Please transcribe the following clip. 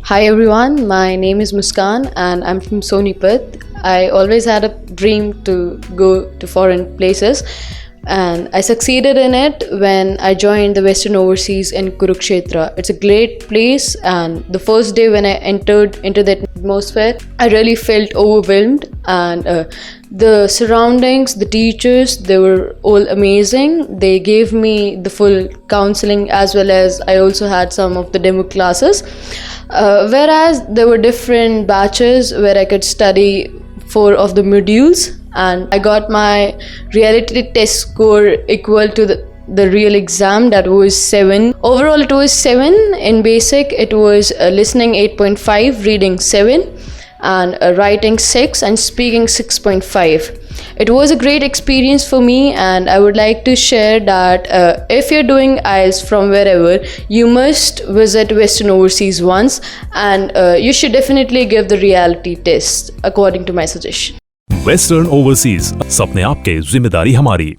Hi everyone, my name is Muskan and I'm from Sonipat. I always had a dream to go to foreign places and I succeeded in it when I joined the Western Overseas in Kurukshetra. It's a great place, and the first day when I entered into that atmosphere, I really felt overwhelmed, and the surroundings, the teachers, they were all amazing. They gave me the full counseling, as well as I also had some of the demo classes. Whereas there were different batches where I could study 4 of the modules, and I got my reality test score equal to the real exam, that was 7. Overall it was 7. In basic it was listening 8.5, reading 7, and writing 6, and speaking 6.5. It was a great experience for me, and I would like to share that if you're doing IELTS from wherever, you must visit Western Overseas once, and you should definitely give the reality test according to my suggestion. Western overseas, सपने आपके, जिम्मेदारी हमारी।